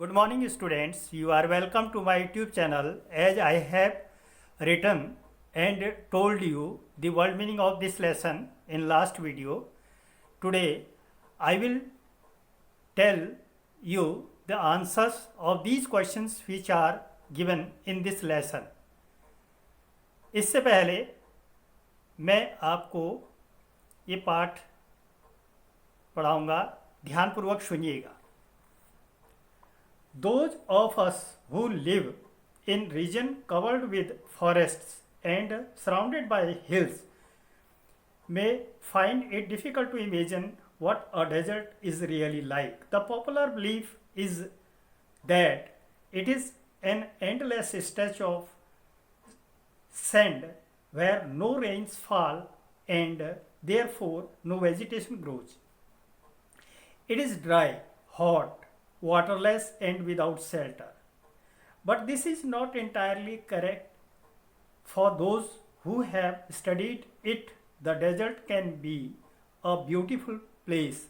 Good morning, students. You are welcome to my YouTube channel. As I have written and told you the word meaning of this lesson in last video, today I will tell you the answers of these questions which are given in this lesson. इससे पहले मैं आपको ये पाठ पढ़ाऊंगा, ध्यानपूर्वक सुनिएगा. Those of us who live in region covered with forests and surrounded by hills may find it difficult to imagine what a desert is really like. The popular belief is that it is an endless stretch of sand where no rains fall and therefore no vegetation grows. It is dry, hot, waterless and without shelter. But this is not entirely correct. For those who have studied it, the desert can be a beautiful place.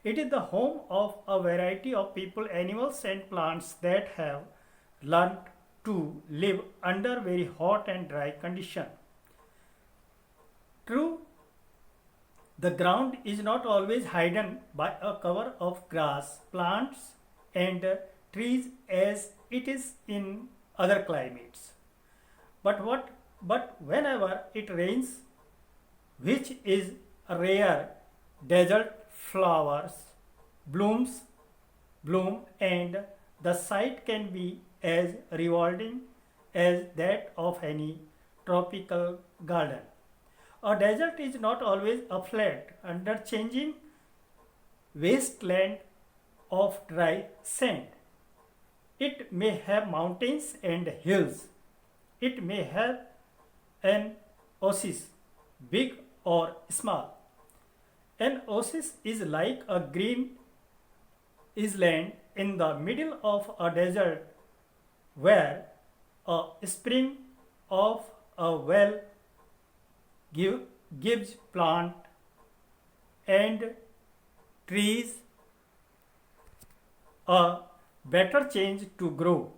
It is the home of a variety of people, animals and plants that have learned to live under very hot and dry conditions. True, the ground is not always hidden by a cover of grass, plants, and trees as it is in other climates. But whenever it rains, which is rare, desert flowers bloom and the sight can be as rewarding as that of any tropical garden. A desert is not always a flat, under-changing wasteland of dry sand. It may have mountains and hills. It may have an oasis, big or small. An oasis is like a green island in the middle of a desert where a spring of a well gives plant and trees a better change to grow.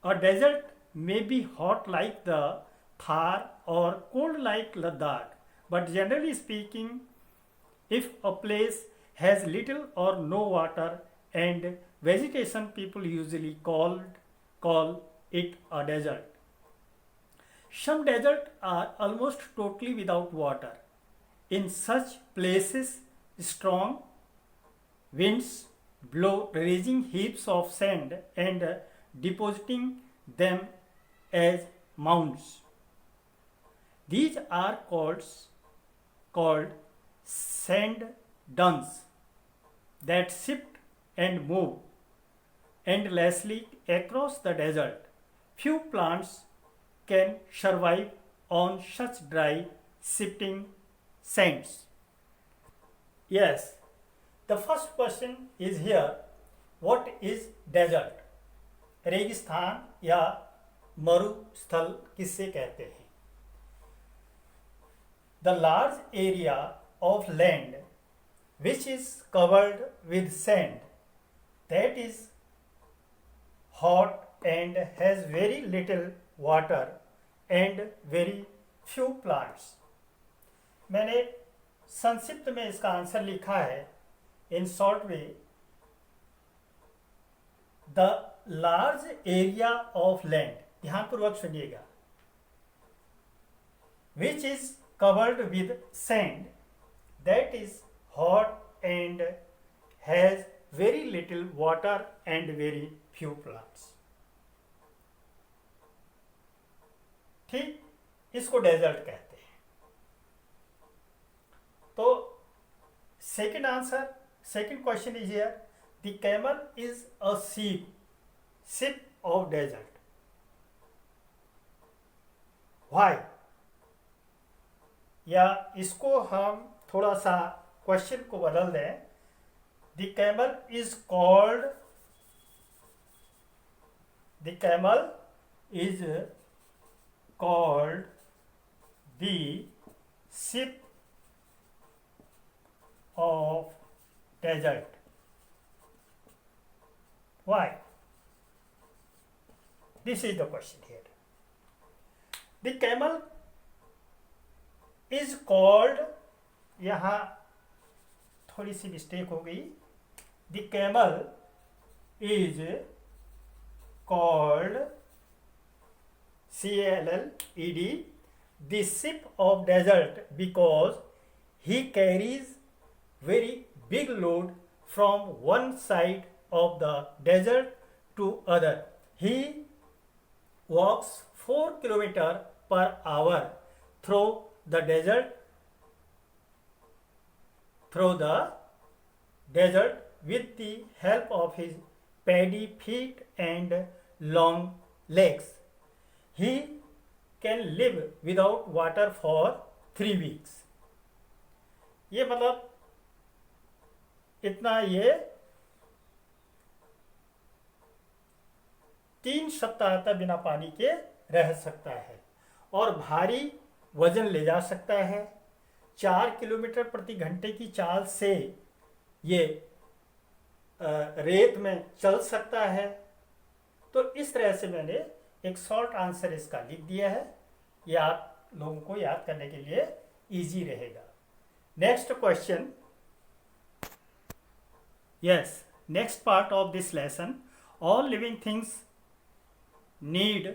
A desert may be hot like the Thar or cold like Ladakh, but generally speaking, if a place has little or no water and vegetation, people usually call it a desert. Some deserts are almost totally without water. In such places, strong winds blow raising heaps of sand and depositing them as mounds. These are called sand dunes that shift and move endlessly across the desert. Few plants can survive on such dry, shifting sands. Yes, the first question is here, what is desert? रेगिस्तान या मरुस्थल किसे कहते हैं? The large area of land which is covered with sand that is hot and has very little water and very few plants. मैंने संक्षिप्त में इसका आंसर लिखा है in short way. The large area of land, ध्यानपूर्वक सुनिएगा, which is covered with sand that is hot and has very little water and very few plants. ठीक, इसको डेजर्ट कहते हैं. तो second question is here, the camel is a sheep of desert. Why? या इसको हम थोड़ा सा क्वेश्चन को बदल दें. The camel is called the sheep of desert. Why? This is the question here. The camel is called, यहाँ थोड़ी सी मिस्टेक हो गई. The camel is called CALLED the ship of desert because he carries very big load from one side of the desert to other. He walks 4 kilometers per hour through the desert with the help of his paddy feet and long legs. He can live without water for 3 weeks. ये मतलब इतना ये 3 सप्ताह तक बिना पानी के रह सकता है और भारी वजन ले जा सकता है. 4 किलोमीटर प्रति घंटे की चाल से ये रेत में चल सकता है. तो इस तरह से मैंने एक शॉर्ट आंसर इसका लिख दिया है. ये आप लोगों को याद करने के लिए इजी रहेगा. Next question. Yes, next part of this lesson. All living things need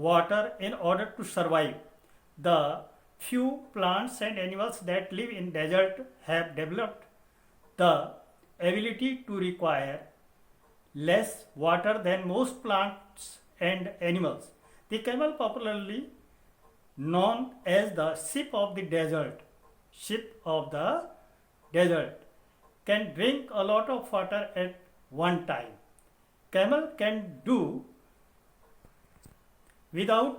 water in order to survive. The few plants and animals that live in desert have developed the ability to require less water than most plants and animals. The camel, popularly known as the ship of the desert, can drink a lot of water at one time. Camel can do without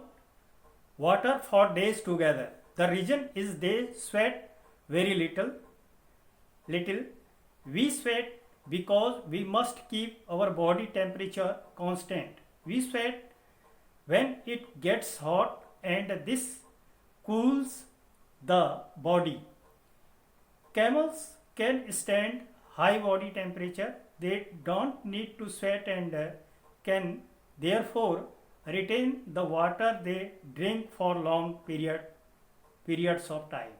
water for days together. The reason is they sweat very little. We sweat because we must keep our body temperature constant. We sweat when it gets hot and this cools the body. Camels can stand high body temperature. They don't need to sweat and can therefore retain the water they drink for long periods of time.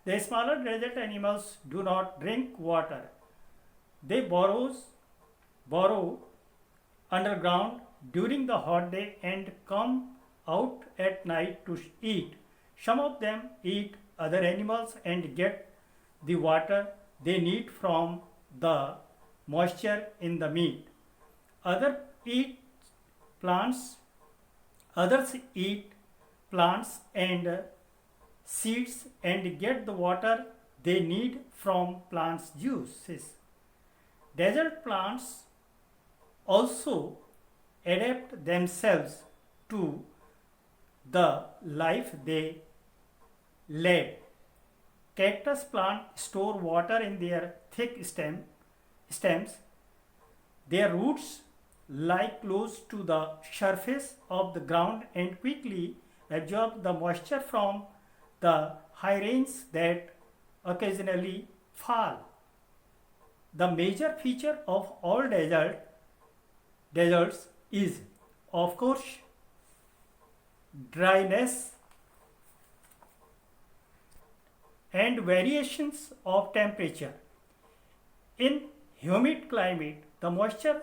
The smaller desert animals do not drink water. They burrow underground during the hot day and come out at night to eat. Some of them eat other animals and get the water they need from the moisture in the meat. Others eat plants and seeds and get the water they need from plants' juices. Desert plants also adapt themselves to the life they lead. Cactus plants store water in their thick stems. Their roots lie close to the surface of the ground and quickly absorb the moisture from the high rains that occasionally fall. The major feature of all deserts is, of course, dryness and variations of temperature. In humid climate, the moisture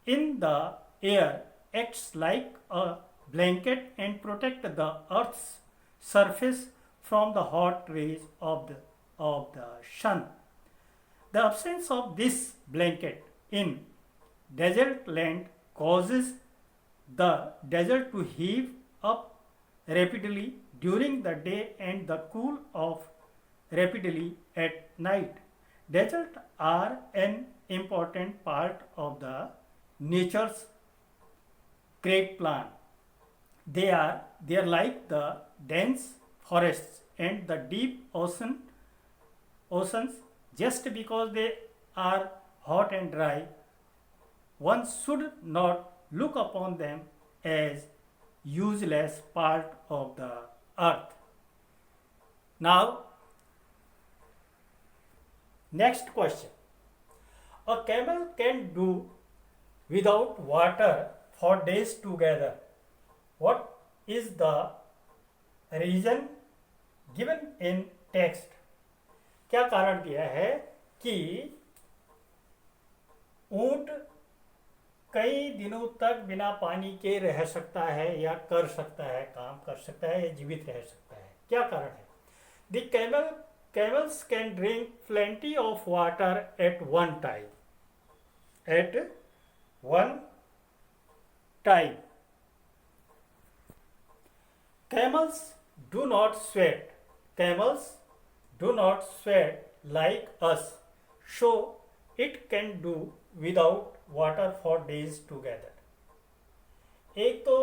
in the air acts like a blanket and protects the earth's surface from the hot rays of the sun. The absence of this blanket in desert land causes the desert to heave up rapidly during the day and the cool off rapidly at night. Deserts are an important part of the nature's great plan. They are like the dense forests and the deep oceans. Just because they are hot and dry, one should not look upon them as useless part of the earth. Now, next question. A camel can do without water for days together. What is the reason given in text? क्या कारण दिया है कि ऊंट कई दिनों तक बिना पानी के रह सकता है या कर सकता है, काम कर सकता है या जीवित रह सकता है? क्या कारण है? The camels can drink plenty of water at one time. At one time. Camels do not sweat. Camels do not sweat like us, so it can do without water for days together. एक तो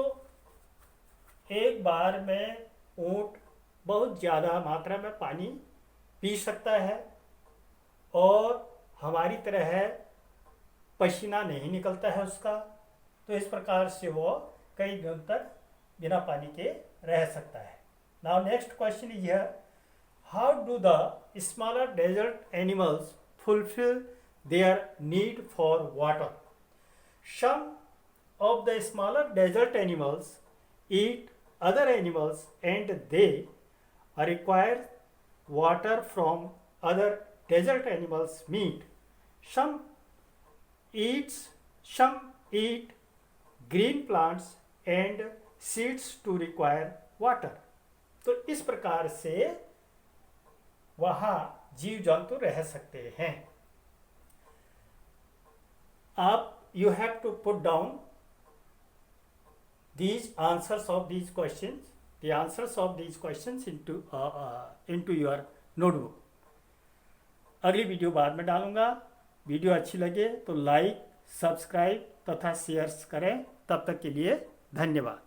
एक बार में ऊंट बहुत ज़्यादा मात्रा में पानी पी सकता है और हमारी तरह पसीना नहीं निकलता है उसका, तो इस प्रकार से वो कई दिनों तक बिना पानी के रह सकता है. Now next question is here, how do the smaller desert animals fulfil their need for water? Some of the smaller desert animals eat other animals and they require water from other desert animals' meat. Some eat green plants and seeds to require water. तो इस प्रकार से वहाँ जीव जंतु रह सकते हैं. You have to put down these answers of these questions, the answers of these questions into your notebook. अगली वीडियो बाद में डालूंगा. वीडियो अच्छी लगे तो लाइक, सब्सक्राइब तथा शेयर्स करें. तब तक के लिए धन्यवाद.